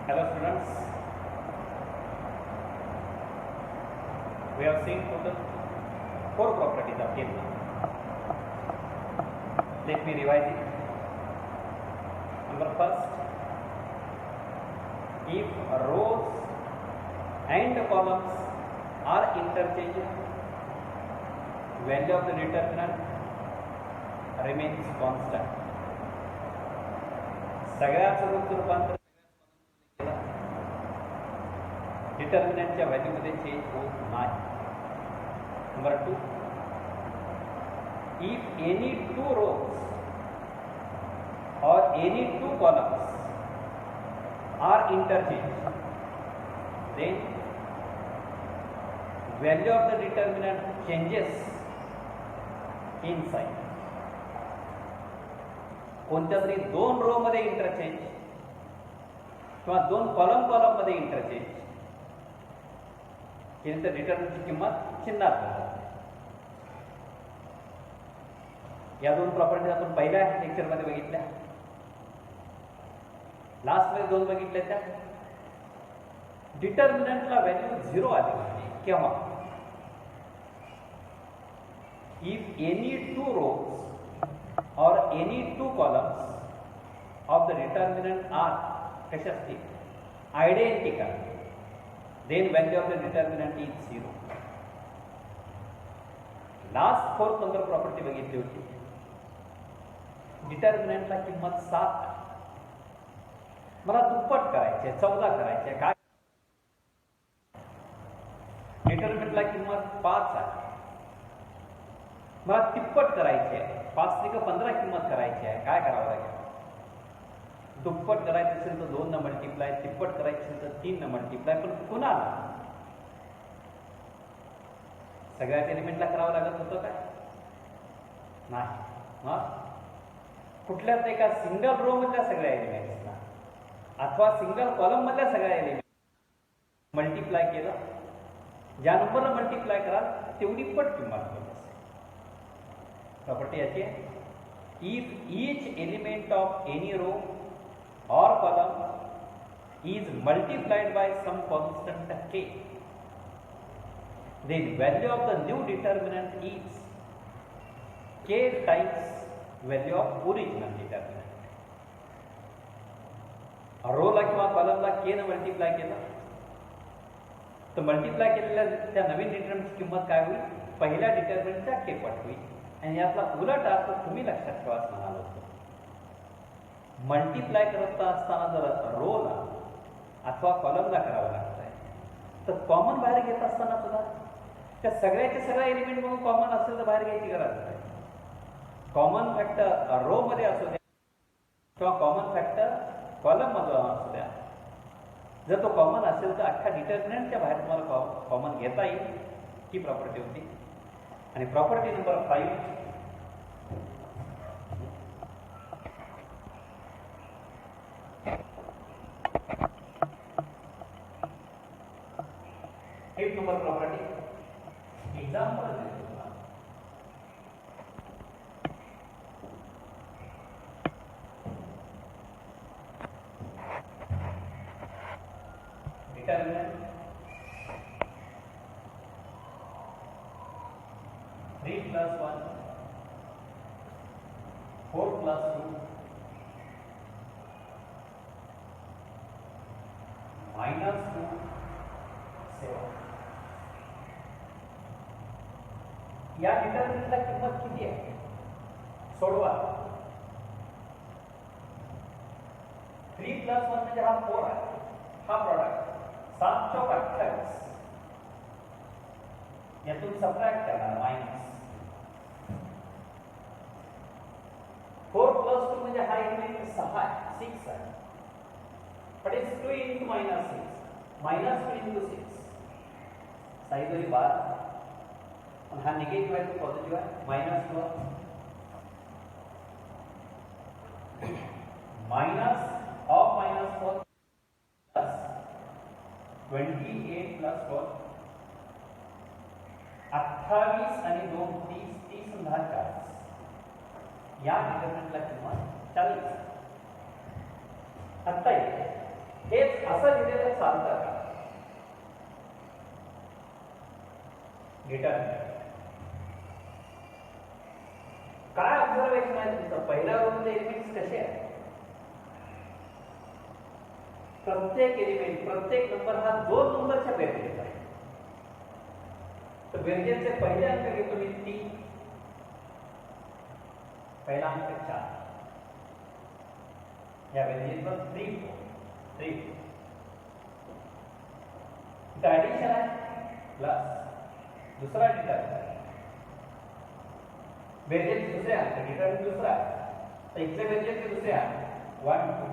Hello students, we have seen total 4 properties of game. Let me revise it. Number first, if rows and columns are interchangeable, value of the determinant remains constant. सगळ्याच रोजचं रूपांतर डिटर्मिनंटच्या व्हॅल्यूमध्ये change होत नाही. Number 2, if any two rows or any two columns are interchanged, then value of the determinant changes in sign. कोणत्या तरी 2 row मध्ये interchange किंवा 2 column मध्ये इंटरचेंज केली तर डिटर्मिनंटची किंमत चिन्हात बदलते. या 2 प्रॉपर्टीज आपण पहिल्या लेक्चरमध्ये बघितल्या. लास्टमध्ये 2 बघितल्या त्या डिटर्मिनंटला व्हॅल्यू 0 आली पाहिजे केव्हा, if any two rows or any two columns of the determinant are कशा असतील identical, then value of the determinant is 0. Last 4th number property बघितली होती. डिटर्मिनंटला किंमत 7 मला दुप्पट करायचे 14 करायचे काय, डिटर्मिनंटला किंमत 5 आहे, मला तिप्पट करायची आहे, 5 × 15 किंमत करायची आहे. काय करावं लागेल, दुप्पट करायचं असेल तर 2 न मल्टिप्लाय, तिप्पट करायचं असेल तर 3 न मल्टिप्लाय. पण कुणाला सगळ्याच एलिमेंटला करावं लागत होतं काय, नाही. मग कुठल्याच एका सिंगल रो मधल्या सगळ्या एलिमेंट्सला अथवा सिंगल कॉलम मधल्या सगळ्या एलिमेंट मल्टिप्लाय केलं, ज्या नंबरला मल्टिप्लाय कराल तेवढी पट किंमत होईल. प्रॉपर्टी याची आहे, if each element of any row or column is multiplied by some constant k, then value of the new determinant is k times value of original determinant. रोला किंवा कॉलमला k ने मल्टिप्लाय केलं तर मल्टिप्लाय केलेल्या त्या नवीन डिटर्मिनंटची किंमत काय होईल, पहिल्या डिटर्मिनंटच्या k पट होईल. आणि यातला उलट अर्थ तुम्ही लक्षात ठेवा म्हणालो होतो, मल्टिप्लाय करत असताना जर रोला अथवा कॉलमला करावं लागतंय तर कॉमन बाहेर घेत असताना सुद्धा त्या सगळ्याचे सगळ्या एलिमेंट म्हणून कॉमन असेल तर बाहेर घ्यायची गरज नाही. कॉमन फॅक्टर रो मध्ये असू द्या किंवा कॉमन फॅक्टर कॉलम मध्ये असू द्या, जर तो कॉमन असेल तर अख्ख्या डिटर्मिनंटच्या बाहेर तुम्हाला कॉमन घेता येईल. ही प्रॉपर्टी होती. आणि प्रॉपर्टी नंबर 5, एक नंबर प्रॉपर्टी एग्जाम्पल डिटर्मिनंट 3 + 1 4 + 2 -2 7. या डिटर्मिनंटला किंमत किती आहे सोडवा. 3 + 1 म्हणजे हा 4 आहे, हा प्रॉडक्ट 7 × 28 यातून सबट्रॅक्ट करणार मायनस. 4 + 2 म्हणजे हा एलिमेंट 6 आहे, 6 आहे, but it's 2 × -6 -2 × 6 साइड वाली बार और हा नेगेटिव है तो पॉजिटिव है, -2 माइनस ऑफ -4 प्लस 28 + 4 28 आणि 2 30 30 × 10 40. या डिटर्मिनंटला किंमत 40. आता हेच असं लिहिलेलं चालतं का? डिटर्मिनंट काय ऑब्झर्वेशन आहे तुमचं? पहिल्या रोमधले एलिमेंट्स कसे आहेत? प्रत्येक एलिमेंट, प्रत्येक नंबर हा 2 नंबरच्या बेरजेचा आहे. तर बेरजेचे पहिले अंक घेतो मी 3, पहिला अंक 4, या बेरजेचं 3 4 इथं ऍडिशन आहे प्लस दुसरा डिटर्मिनंट बेरजेचे दुसरे अंक डिटर्मिनंट दुसरा, तर इथले बेरजेचे दुसरे अंक 1 2.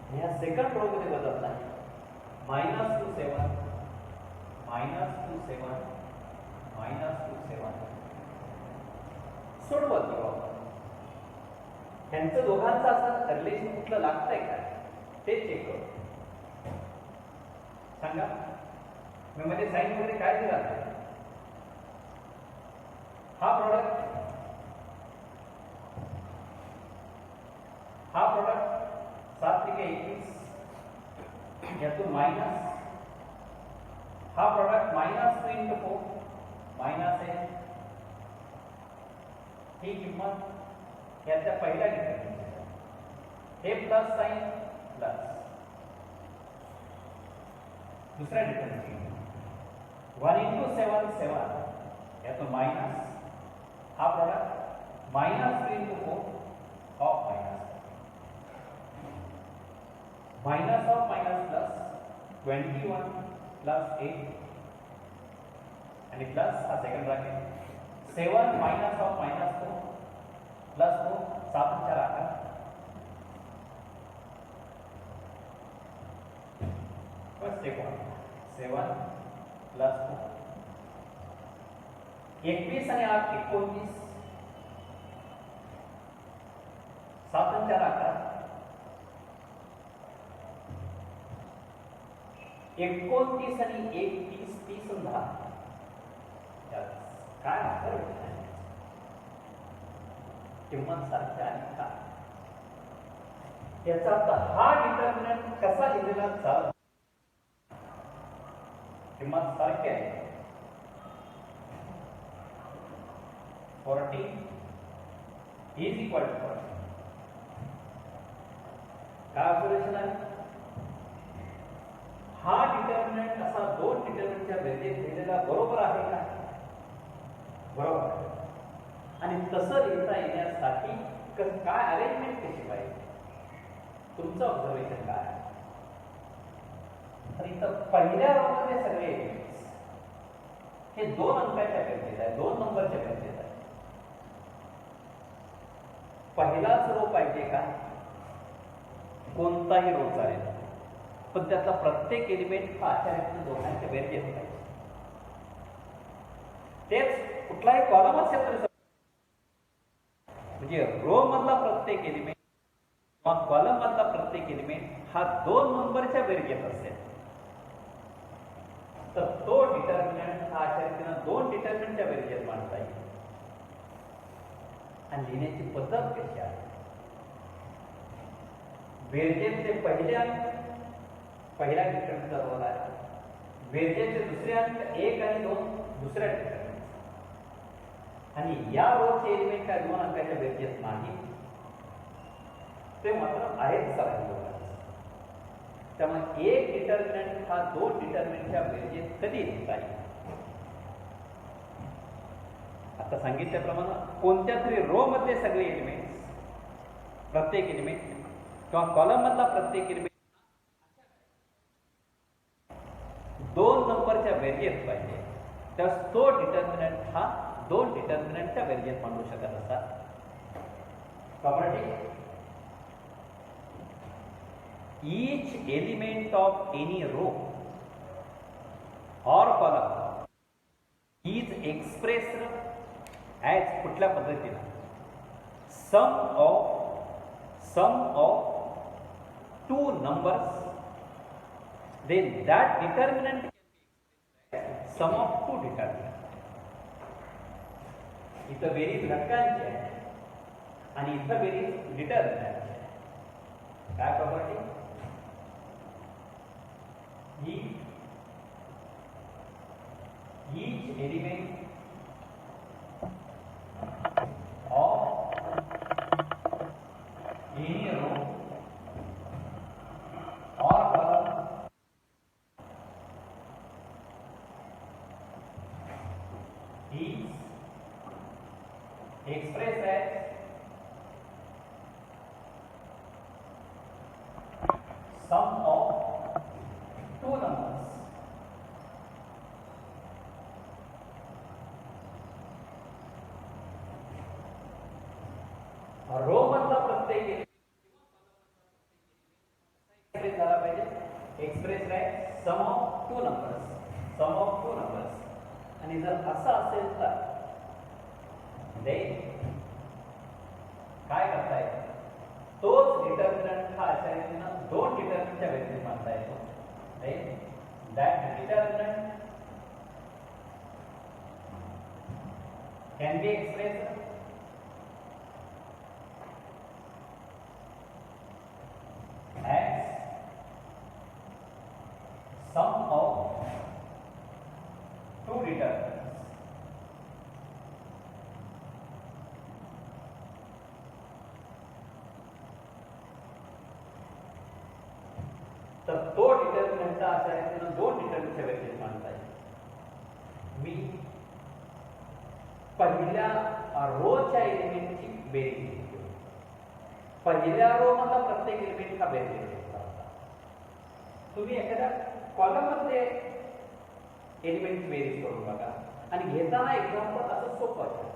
ह्या सेकंड रो मध्ये बदलत नाही. -2 7 -2 7 -2 7 सोडवत जाऊ. त्यांचं दोघांचं असं रिलेशन कुठलं लागतंय का ते चेक करू. सांगा मी मध्ये साईन वगैरे काय दिला? हा प्रोडक्ट, हा प्रोडक्ट 7 × 21 यातून मायनस, हा प्रोडक्ट -2 × 4 -1. ही किंमत याच्या पहिल्या डिटर्मिनंट, हे प्लस साइन प्लस दुसऱ्या डिटर्मिनंट 1 × 7 7 यातून मायनस, हा product -3 × 4 of minus, minus of minus plus 21 plus 8 आणि प्लस हा second bracket 7 minus of minus 2 plus 2 7 4 11 bus 7 plus 2 21 आणि 8 29 7 4 11 29 आणि 1 30 30 आणि 10 काय किंमत सारख्या आणि का याचा हा डिटर्मिनंट कसा लिहिलेला चाल किंमत सारखी आहे. 40 इज इक्वल टू 40. काय ऑब्झर्वेशन आहे? हा डिटर्मिनंट असा 2 डिटर्मिनंटच्या बेरजेत लिहिलेला बरोबर आहे का? बरोबर आहे. आणि तसं लिहिता येण्यासाठी काय अरेंजमेंट कशी पाहिजे? तुमचं ऑब्झर्वेशन काय आहे? तर इथं पहिल्या रो मध्ये सगळे एलिमेंट्स हे 2 अंकाच्या बेरजेत आहे, 2 नंबरच्या बेरजेत आहे. पहिलाच रो पाहिजे का? कोणताही रो चालेल, पण त्यातला प्रत्येक एलिमेंट हा अशा रीतीने दोघांच्या बेरजेत पाहिजे. तेच कुठलाही कॉलम असेल तरी म्हणजे रो मधला प्रत्येक एलिमेंट किंवा कॉलम मधला प्रत्येक एलिमेंट हा 2 नंबरच्या बेरजेत असेल तर तो डिटर्मिनंट हा अशा रीतीने 2 डिटर्मिनंटच्या बेरजेत मांडता येईल. आणि लिहिण्याची पद्धत कशी आहे? बेरजेचे पहिले अंक पहिल्या डिटर्मिनंटचा रोल आहे, बेरजेचे दुसरे अंक 1 आणि 2 दुसऱ्या डिटर्मिनंट, आणि या रोचे एलिमेंट काय 2 अंकाच्या बेरजेत नाही, ते मात्र आहेत सारखे. त्यामुळे एक डिटर्मिनंट हा 2 डिटर्मिनंटच्या बेरजेत कधी लिहिता येईल? आता सांगितल्याप्रमाणे कोणत्या तरी रो मधले सगळे एलिमेंट्स, प्रत्येक एलिमेंट किंवा कॉलम मधला प्रत्येक एलिमेंट 2 नंबरच्या बेरजेत पाहिजे, तर तो डिटर्मिनंट हा 2 डिटर्मिनंटच्या बेरजेत मांडू शकत असतात. Property each element of any row or column is expressed as कुठल्या पद्धतीने sum of 2 numbers, then that determinant can be expressed as sum of 2 determinants. इथं बेरीज घटकांची आहे आणि इथं बेरीज डिटर्मिनंट. काय property? each element of any row or column is expressed as sum of two numbers. Row मधला प्रत्येक एक्सप्रेस झाला पाहिजे. एक्सप्रेस आहे sum of two numbers. Sum of two numbers. आणि जर असं असेल तर काय करता येतं? तोच डिटर्मिनंट हा अशा रीतीनं दोन डिटर्मिनंटच्या बेसिस मानता येतो. That determinant can be expressed as sum of two determinants. तर तो डिटर्मिनंटचा अशा रीतीनं दोन डिटर्मिनंटच्या बेसिस मानता येईल. मी पहिल्या रोच्या एलिमेंटची बेरीज घेतो. पहिल्या रो मधला प्रत्येक एलिमेंट हा बेरीज घेतला होता. तुम्ही एखाद्या कॉलम मध्ये एलिमेंटची बेरीज करून बघा आणि घेताना एक्झाम्पल असं सोपं आहे.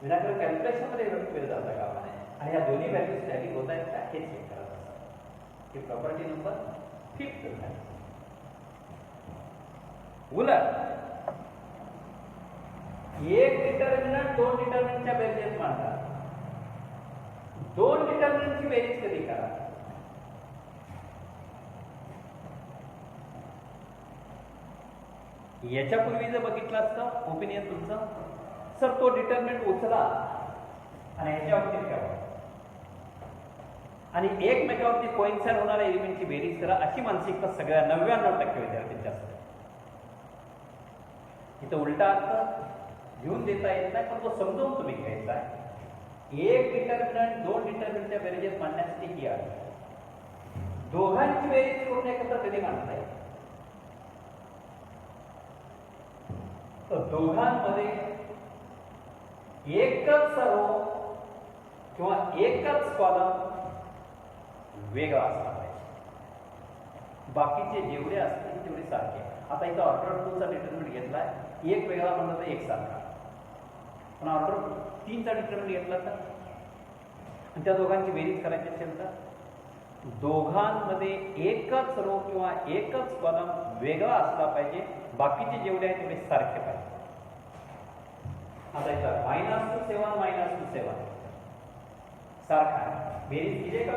विनाकारण कॅल्क्युलेशन मध्ये वेळ जाता कामा नये आणि ह्या दोन्ही व्हॅल्यूज टॅली होत आहेत का हे चेक करत असतात. ही प्रॉपर्टी नंबर 5 आहे. उलट एक डिटर्मिनंट दोन डिटर्मिनंटच्या बेरीज मानतात. दोन डिटर्मिनंटची बेरीज कधी करा? याच्यापूर्वी जर बघितलं असतं ओपिनियन तुमचं, सर तो डिटर्मिनंट उचला आणि ह्याच्या बाबतीत ठेवा आणि एकमेकावरती कोइन्साइड होणाऱ्या एलिमेंटची बेरीज करा, अशी मानसिकता सगळ्या 99% विद्यार्थ्यांची असते. इथं उलटा अर्थ घेऊन देता येत नाही, पण तो समजून तुम्ही घ्यायचा आहे. एक डिटर्मिनंट दोन डिटर्मिनंटच्या बेरीज मांडण्यासाठी ही आहे. दोघांची बेरीज करून एकत्र कधी मांडता येईल? तर दोघांमध्ये एकच रो किंवा एकच कॉलम वेगळा असला पाहिजे. बाकीचे जेवढे असतील तेवढे सारखे. आता इथं ऑर्डर 2 चा डिटर्मिनंट घेतलाय, एक वेगळा म्हणलं तर एक सारखा. पण ऑर्डर 3 चा डिटर्मिनंट घेतला तर आणि त्या दोघांची बेरीज करायची असेल तर दोघांमध्ये एकच रो किंवा एकच कॉलम वेगळा असला पाहिजे. बाकीचे जेवढे आहेत तेवढे सारखे पाहिजे. आता इथं -2 7 -2 7 सारखा आहे. बेरीज किती का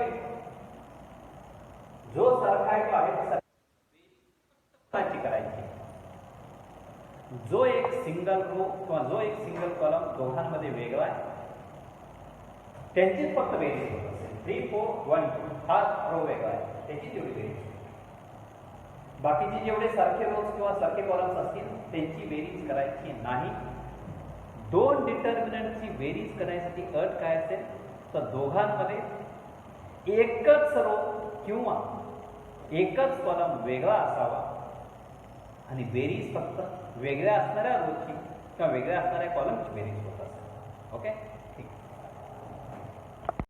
जो सारखा आहे तो आहे बेरीज करायची. जो एक सिंगल रो किंवा जो एक सिंगल कॉलम दोघांमध्ये वेगळा आहे त्यांचीच फक्त बेरीज होत असेल. 3 4 1 2 हा रो वेगळा आहे त्याची तेवढी बेरीज. बाकीचे जेवढे सारखे रोज किंवा सारखे कॉलम्स असतील त्यांची बेरीज करायची नाही. दोन डिटर्मिनंटची बेरीज करण्यासाठी अट काय असेल तर दोघांमध्ये एकच रो किंवा एकच कॉलम वेगळा असावा आणि बेरीज फक्त वेगळ्या असणाऱ्या रोची किंवा वेगळ्या असणाऱ्या कॉलमची बेरीज होत असेल. ओके, ठीक.